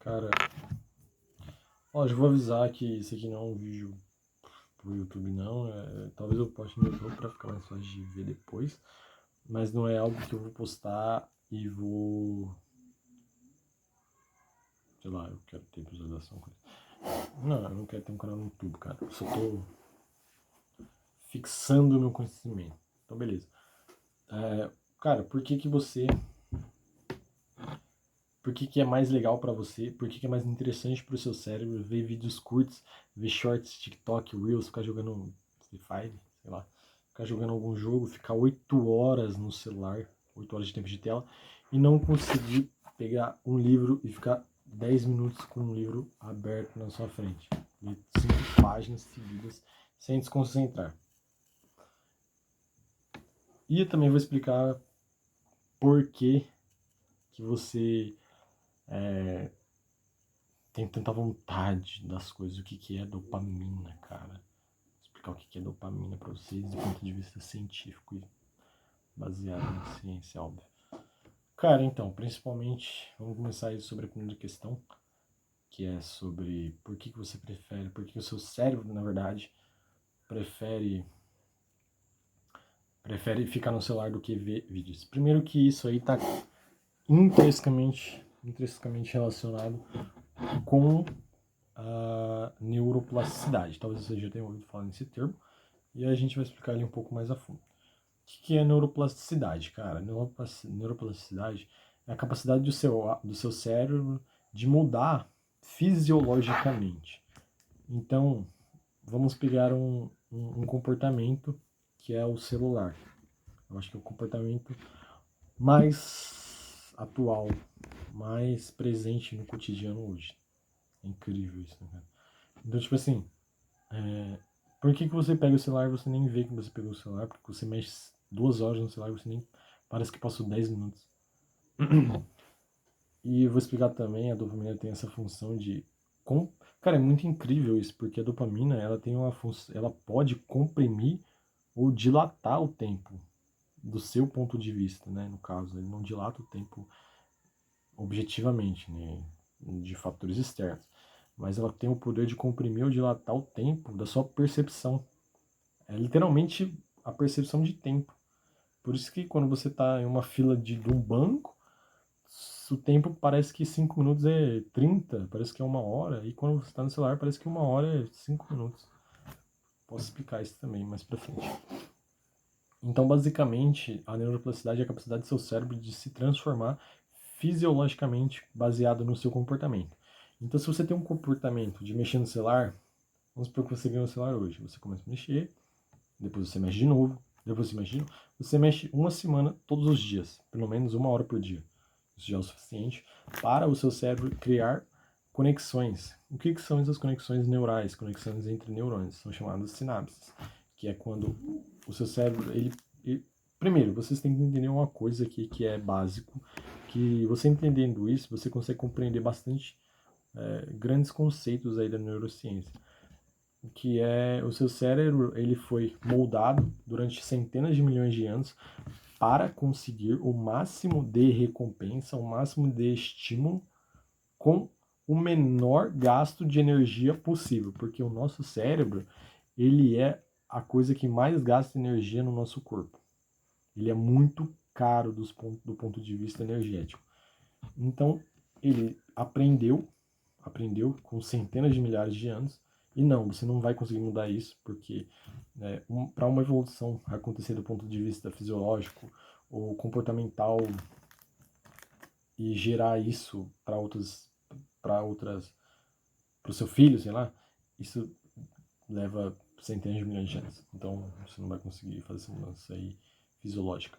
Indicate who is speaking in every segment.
Speaker 1: Cara, ó, já vou avisar que isso aqui não é um vídeo pro YouTube, não. Talvez eu poste no YouTube pra ficar mais fácil de ver depois. Mas não é algo que eu vou postar e vou. Sei lá, eu quero ter visualização com isso. Não, eu não quero ter um canal no YouTube, cara. Eu só tô fixando o meu conhecimento. Então, beleza. Cara, por que que você. Por que que é mais legal pra você? Por que que é mais interessante pro seu cérebro ver vídeos curtos, ver shorts, TikTok, Reels, ficar jogando Free Fire, sei lá, ficar jogando algum jogo, ficar 8 horas no celular, 8 horas de tempo de tela, e não conseguir pegar um livro e ficar 10 minutos com um livro aberto na sua frente. Ler 5 páginas seguidas sem desconcentrar. E eu também vou explicar por que você tem tanta vontade das coisas, o que que é dopamina, cara. Vou explicar o que que é dopamina pra vocês do ponto de vista científico e baseado na ciência, óbvio. Cara, então, principalmente, vamos começar aí sobre a primeira questão, que é sobre por que você prefere, por que o seu cérebro, na verdade, prefere ficar no celular do que ver vídeos. Primeiro que isso aí tá intrinsecamente relacionado com a neuroplasticidade. Talvez você já tenha ouvido falar nesse termo, e a gente vai explicar ele um pouco mais a fundo. O que é neuroplasticidade, cara? Neuroplasticidade é a capacidade do seu cérebro de mudar fisiologicamente. Então, vamos pegar um comportamento que é o celular. Eu acho que é o comportamento mais atual, mais presente no cotidiano hoje. É incrível isso, né, cara? Então, tipo assim, por que você pega o celular e você nem vê que você pegou o celular? Porque você mexe 2 horas no celular e você nem parece que passou 10 minutos. E eu vou explicar também, a dopamina tem essa função de... Cara, é muito incrível isso, porque a dopamina, ela tem uma função, ela pode comprimir ou dilatar o tempo do seu ponto de vista, né? No caso, ele não dilata o tempo objetivamente, né? De fatores externos. Mas ela tem o poder de comprimir ou dilatar o tempo da sua percepção. É literalmente a percepção de tempo. Por isso que quando você está em uma fila de um banco, o tempo parece que 5 minutos é 30, parece que é 1 hora, e quando você está no celular parece que 1 hora é 5 minutos. Posso explicar isso também mais pra frente. Então, basicamente, a neuroplasticidade é a capacidade do seu cérebro de se transformar fisiologicamente baseado no seu comportamento. Então, se você tem um comportamento de mexer no celular, vamos supor que você ganhou o celular hoje, você começa a mexer, depois você mexe de novo, depois você mexe de novo. Você mexe uma semana todos os dias, pelo menos 1 hora por dia. Isso já é o suficiente para o seu cérebro criar conexões. O que são essas conexões neurais? Conexões entre neurônios, são chamadas sinapses, que é quando o seu cérebro, primeiro, vocês têm que entender uma coisa aqui que é básico, que você entendendo isso, você consegue compreender bastante grandes conceitos aí da neurociência, que é o seu cérebro, ele foi moldado durante centenas de milhões de anos para conseguir o máximo de recompensa, o máximo de estímulo com o menor gasto de energia possível, porque o nosso cérebro, ele é a coisa que mais gasta energia no nosso corpo. Ele é muito caro do ponto de vista energético. Então, ele aprendeu com centenas de milhares de anos, e não, você não vai conseguir mudar isso, porque para uma evolução acontecer do ponto de vista fisiológico ou comportamental e gerar isso para o seu filho, sei lá, isso leva centenas de milhões de anos. Então você não vai conseguir fazer essa mudança aí fisiológica.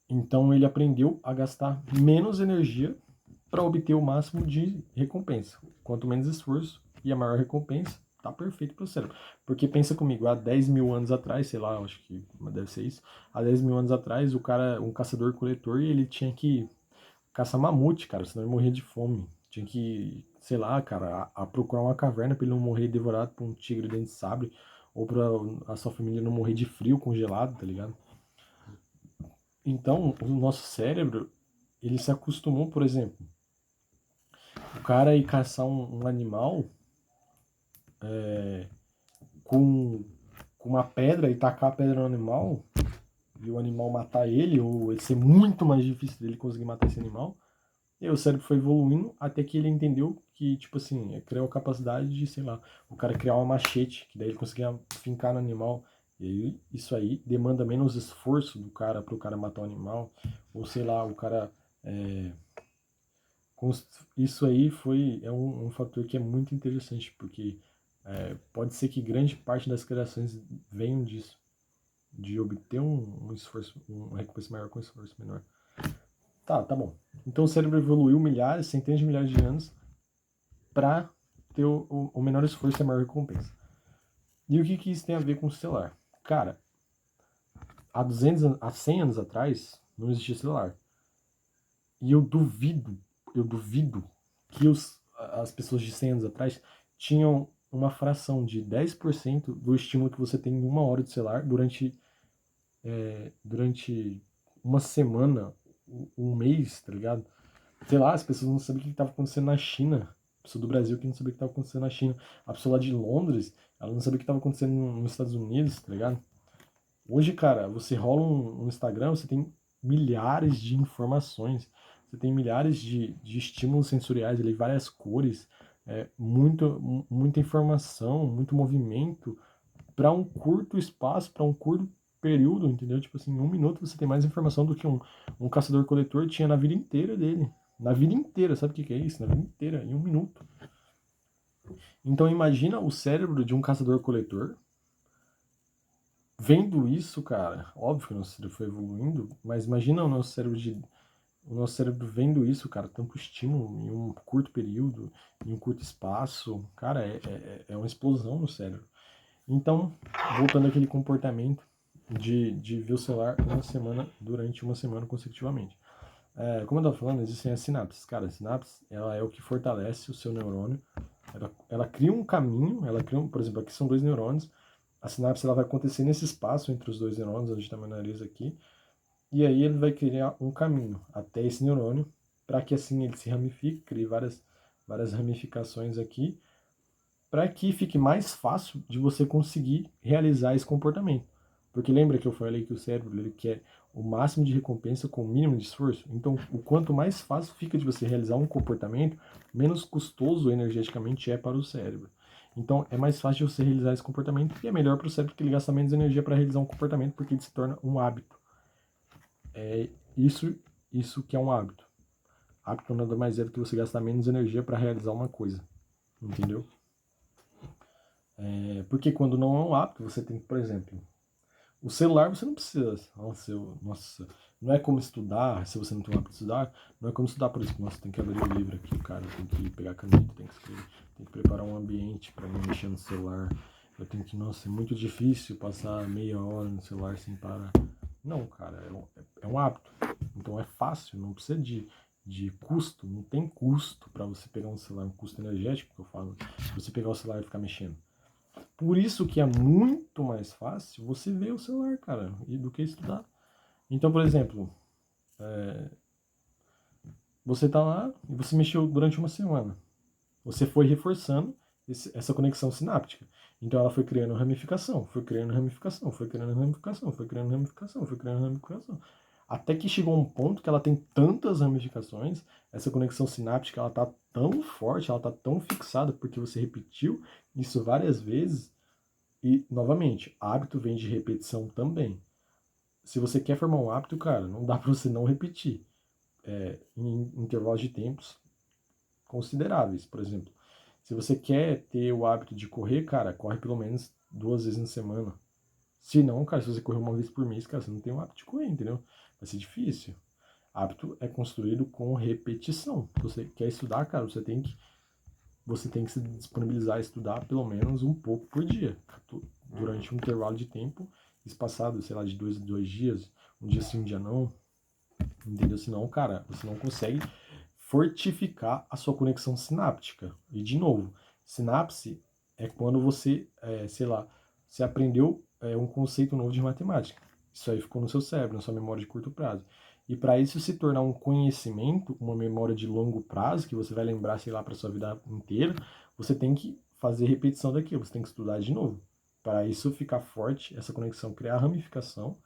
Speaker 1: Então ele aprendeu a gastar menos energia para obter o máximo de recompensa. Quanto menos esforço e a maior recompensa, tá perfeito para o cérebro. Porque pensa comigo, há 10 mil anos atrás, sei lá, acho que deve ser isso, há 10 mil anos atrás, o cara, um caçador-coletor, ele tinha que caçar mamute, cara, senão ele morria de fome. Tinha que, sei lá, cara, a procurar uma caverna para ele não morrer devorado por um tigre dente de sabre, ou para a sua família não morrer de frio congelado, tá ligado? Então, o nosso cérebro, ele se acostumou, por exemplo, o cara ir caçar um animal com, com uma pedra e tacar a pedra no animal, e o animal matar ele, ou ele ser muito mais difícil dele conseguir matar esse animal. E aí o cérebro foi evoluindo até que ele entendeu que, tipo assim, criou a capacidade de, sei lá, o cara criar uma machete, que daí ele conseguia fincar no animal. E aí, isso aí demanda menos esforço do cara para o cara matar o animal. Ou sei lá, o cara. É, isso aí é um fator que é muito interessante, porque pode ser que grande parte das criações venham disso, de obter um esforço, uma recompensa maior com um esforço menor. Tá bom. Então o cérebro evoluiu milhares, centenas de milhares de anos para ter o menor esforço e a maior recompensa. E o que isso tem a ver com o celular? Cara, há 100 anos atrás não existia celular. E eu duvido que as pessoas de 100 anos atrás tinham uma fração de 10% do estímulo que você tem em uma hora de celular durante uma semana, um mês, tá ligado? Sei lá, as pessoas não sabiam o que estava acontecendo na China. A pessoa do Brasil que não sabia o que estava acontecendo na China. A pessoa lá de Londres, ela não sabia o que estava acontecendo nos Estados Unidos, tá ligado? Hoje, cara, você rola um Instagram, você tem milhares de informações, você tem milhares de estímulos sensoriais ali, várias cores, muita informação, muito movimento para um curto espaço, para um curto período, entendeu? Tipo assim, em um minuto você tem mais informação do que um caçador-coletor tinha na vida inteira dele. Na vida inteira, sabe o que é isso? Na vida inteira, em um minuto. Então imagina o cérebro de um caçador-coletor vendo isso, cara. Óbvio que o nosso cérebro foi evoluindo, mas imagina o nosso cérebro vendo isso, cara, tanto estímulo em um curto período, em um curto espaço. Cara, é uma explosão no cérebro. Então, voltando àquele comportamento de ver o celular durante uma semana consecutivamente. Como eu estava falando, existem as sinapses. Cara, a sinapse ela é o que fortalece o seu neurônio. Ela cria um caminho, por exemplo, aqui são dois neurônios. A sinapse ela vai acontecer nesse espaço entre os dois neurônios, onde está meu nariz aqui. E aí ele vai criar um caminho até esse neurônio, para que assim ele se ramifique, crie várias ramificações aqui, para que fique mais fácil de você conseguir realizar esse comportamento. Porque lembra que eu falei que o cérebro ele quer o máximo de recompensa com o mínimo de esforço? Então, o quanto mais fácil fica de você realizar um comportamento, menos custoso energeticamente é para o cérebro. Então, é mais fácil de você realizar esse comportamento e é melhor para o cérebro que ele gasta menos energia para realizar um comportamento porque ele se torna um hábito. É isso que é um hábito. Hábito nada mais é do que você gastar menos energia para realizar uma coisa. Entendeu? Porque quando não é um hábito, você tem que, por exemplo, o celular você não precisa. Nossa, não é como estudar, se você não tem um hábito de estudar, não é como estudar, por exemplo, nossa, tem que abrir o livro aqui, cara, tem que pegar a caneta, tem que escrever, tem que preparar um ambiente para não mexer no celular. Eu tenho que, nossa, é muito difícil passar meia hora no celular sem parar. Não, cara, é um hábito. Então é fácil, não precisa de custo, não tem custo para você pegar um celular, um custo energético que eu falo, você pegar o celular e ficar mexendo. Por isso que é muito mais fácil você ver o celular, cara, do que estudar. Então, por exemplo, você tá lá e você mexeu durante uma semana. Você foi reforçando essa conexão sináptica. Então ela foi criando ramificação, foi criando ramificação, foi criando ramificação, foi criando ramificação, foi criando ramificação. Até que chegou um ponto que ela tem tantas ramificações, essa conexão sináptica ela tá tão forte, ela tá tão fixada porque você repetiu isso várias vezes. E, novamente, hábito vem de repetição também. Se você quer formar um hábito, cara, não dá para você não repetir em intervalos de tempos consideráveis. Por exemplo, se você quer ter o hábito de correr, cara, corre pelo menos 2 vezes na semana. Se não, cara, se você correr uma vez por mês, cara, você não tem o hábito de correr, entendeu? Vai ser difícil. Hábito é construído com repetição. Se você quer estudar, cara, você tem que se disponibilizar a estudar pelo menos um pouco por dia, durante um intervalo de tempo espaçado, sei lá, de 2 dias, um dia sim, um dia não, entendeu? Senão, cara, você não consegue fortificar a sua conexão sináptica. E, de novo, sinapse é quando você, sei lá, você aprendeu um conceito novo de matemática. Isso aí ficou no seu cérebro, na sua memória de curto prazo. E para isso se tornar um conhecimento, uma memória de longo prazo, que você vai lembrar, sei lá, para sua vida inteira, você tem que fazer repetição daquilo, você tem que estudar de novo. Para isso ficar forte, essa conexão, criar ramificação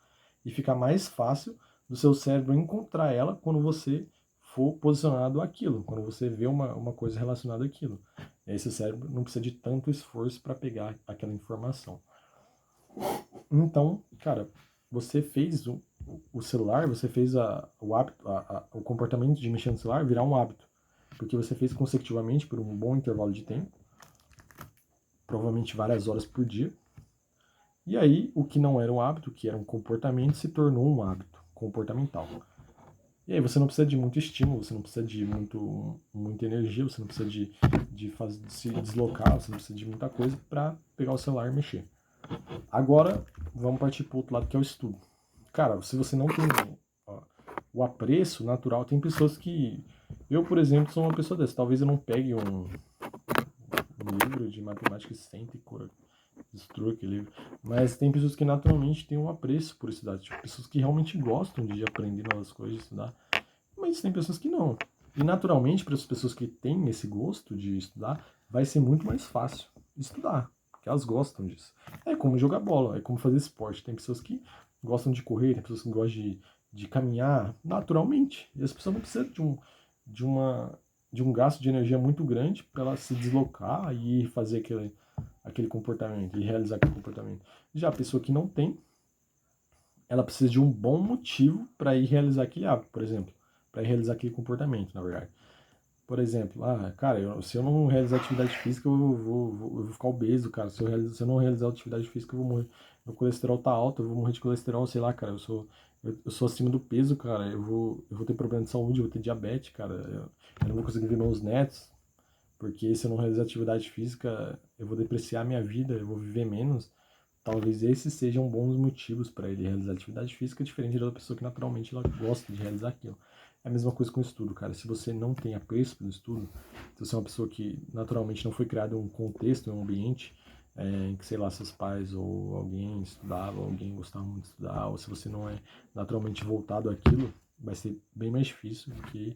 Speaker 1: e ficar mais fácil do seu cérebro encontrar ela quando você for posicionado àquilo, quando você vê uma coisa relacionada àquilo. E aí seu cérebro não precisa de tanto esforço para pegar aquela informação. Então, cara, você fez o celular, você fez o hábito, o comportamento de mexer no celular virar um hábito. Porque você fez consecutivamente por um bom intervalo de tempo, provavelmente várias horas por dia. E aí, o que não era um hábito, que era um comportamento, se tornou um hábito comportamental. E aí você não precisa de muito estímulo, você não precisa de muita energia, você não precisa de se deslocar, você não precisa de muita coisa para pegar o celular e mexer. Agora, vamos partir para o outro lado, que é o estudo. Cara, se você não tem o apreço natural, tem pessoas que... Eu, por exemplo, sou uma pessoa dessa. Talvez eu não pegue um livro de matemática e sente e destrua aquele livro. Mas tem pessoas que naturalmente têm um apreço por estudar. Tipo, pessoas que realmente gostam de aprender novas coisas, de estudar. Mas tem pessoas que não. E naturalmente, para as pessoas que têm esse gosto de estudar, vai ser muito mais fácil estudar. Porque elas gostam disso. É como jogar bola, é como fazer esporte. Tem pessoas que gostam de correr, tem pessoas que gostam de caminhar naturalmente. E as pessoas não precisam de, uma, de um gasto de energia muito grande para ela se deslocar e fazer aquele comportamento, e realizar aquele comportamento. Já a pessoa que não tem, ela precisa de um bom motivo para ir realizar aquele hábito, por exemplo, para ir realizar aquele comportamento, na verdade. Por exemplo, cara, se eu não realizar atividade física, eu vou ficar obeso, cara. Se eu não realizar atividade física, eu vou morrer. Meu colesterol tá alto, eu vou morrer de colesterol, sei lá, cara. Eu sou acima do peso, cara. Eu vou ter problema de saúde, eu vou ter diabetes, cara. Eu não vou conseguir ver meus netos, porque se eu não realizar atividade física, eu vou depreciar minha vida, eu vou viver menos. Talvez esses sejam bons motivos para ele realizar atividade física, diferente da pessoa que naturalmente ela gosta de realizar aquilo. É a mesma coisa com o estudo, cara. Se você não tem apreço pelo estudo, se você é uma pessoa que naturalmente não foi criada em um contexto, em um ambiente em que, sei lá, seus pais ou alguém estudava, ou alguém gostava muito de estudar, ou se você não é naturalmente voltado àquilo, vai ser bem mais difícil do que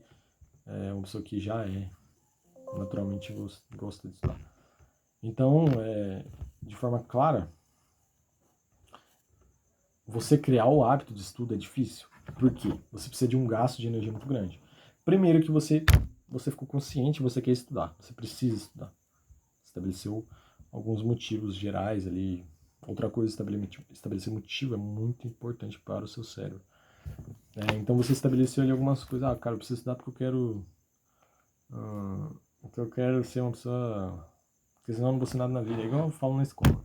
Speaker 1: uma pessoa que já naturalmente gosta de estudar. Então, de forma clara, você criar o hábito de estudo é difícil. Por quê? Você precisa de um gasto de energia muito grande. Primeiro que você ficou consciente, você quer estudar. Você precisa estudar. Estabeleceu alguns motivos gerais ali. Outra coisa, estabelecer motivo é muito importante para o seu cérebro. Então você estabeleceu ali algumas coisas. Cara, eu preciso estudar porque eu quero ser uma pessoa... Porque senão eu não vou ser nada na vida. É igual eu falo na escola.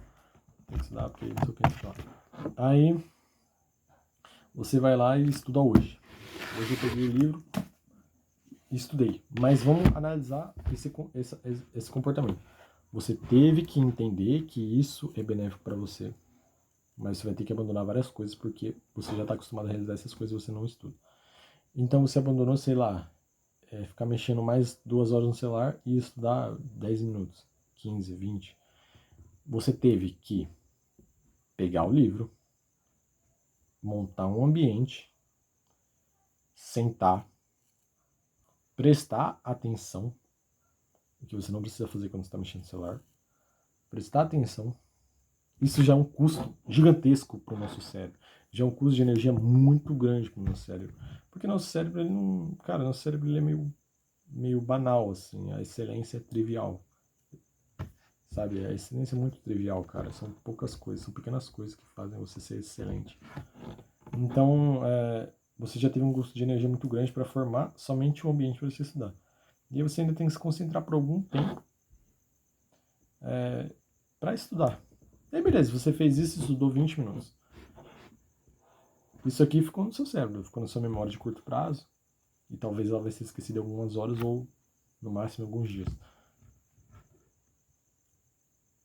Speaker 1: Tem que estudar porque não sei o que estudar. Aí você vai lá e estuda hoje. Hoje eu peguei o livro e estudei. Mas vamos analisar esse comportamento. Você teve que entender que isso é benéfico para você. Mas você vai ter que abandonar várias coisas porque você já está acostumado a realizar essas coisas e você não estuda. Então você abandonou, sei lá, ficar mexendo mais 2 horas no celular e estudar 10 minutos, 15, 20. Você teve que pegar o livro, montar um ambiente, sentar, prestar atenção, o que você não precisa fazer quando você está mexendo no celular, prestar atenção. Isso já é um custo gigantesco para o nosso cérebro. Já é um custo de energia muito grande para o nosso cérebro. Porque nosso cérebro, ele não... Cara, nosso cérebro ele é meio banal, assim. A excelência é trivial. Sabe? A excelência é muito trivial, cara. São poucas coisas, são pequenas coisas que fazem você ser excelente. Então, você já teve um custo de energia muito grande para formar somente um ambiente para você estudar. E aí você ainda tem que se concentrar por algum tempo para estudar. E aí beleza, você fez isso e estudou 20 minutos. Isso aqui ficou no seu cérebro, ficou na sua memória de curto prazo. E talvez ela vai ser esquecida em algumas horas ou no máximo alguns dias.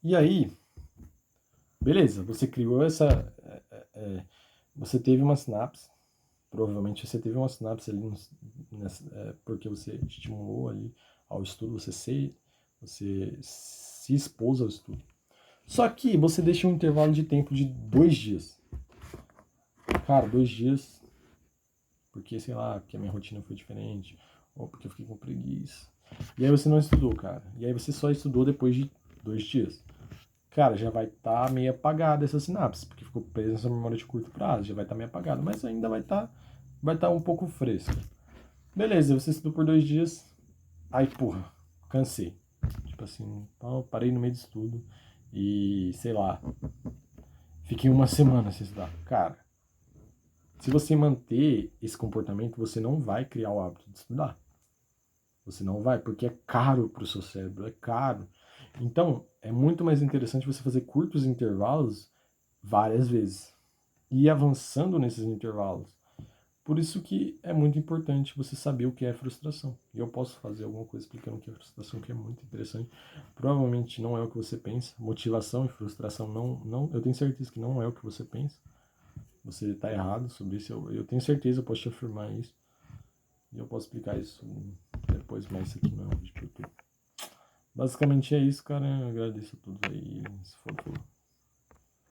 Speaker 1: E aí, beleza, você criou essa... você teve uma sinapse. Provavelmente você teve uma sinapse ali porque você estimulou ali ao estudo, você se expôs ao estudo. Só que você deixa um intervalo de tempo de 2 dias. Cara, 2 dias porque, sei lá, porque a minha rotina foi diferente, ou porque eu fiquei com preguiça. E aí você não estudou, cara. E aí você só estudou depois de 2 dias. Cara, já vai estar meio apagada essa sinapse, porque ficou presa nessa memória de curto prazo, já vai estar meio apagada, mas ainda vai estar um pouco fresca. Beleza, você estudou por 2 dias, aí, porra, cansei. Tipo assim, então, parei no meio de estudo e, sei lá, fiquei uma semana sem estudar. Cara, se você manter esse comportamento, você não vai criar o hábito de estudar. Você não vai, porque é caro para o seu cérebro, é caro. Então, é muito mais interessante você fazer curtos intervalos várias vezes e ir avançando nesses intervalos. Por isso que é muito importante você saber o que é frustração. E eu posso fazer alguma coisa explicando o que é frustração, que é muito interessante. Provavelmente não é o que você pensa. Motivação e frustração não, eu tenho certeza que não é o que você pensa. Você está errado sobre isso. Eu tenho certeza, eu posso te afirmar isso. E eu posso explicar isso depois, mas isso aqui não é um vídeo pro YouTube. Basicamente é isso, cara. Eu agradeço a todos aí. Se for,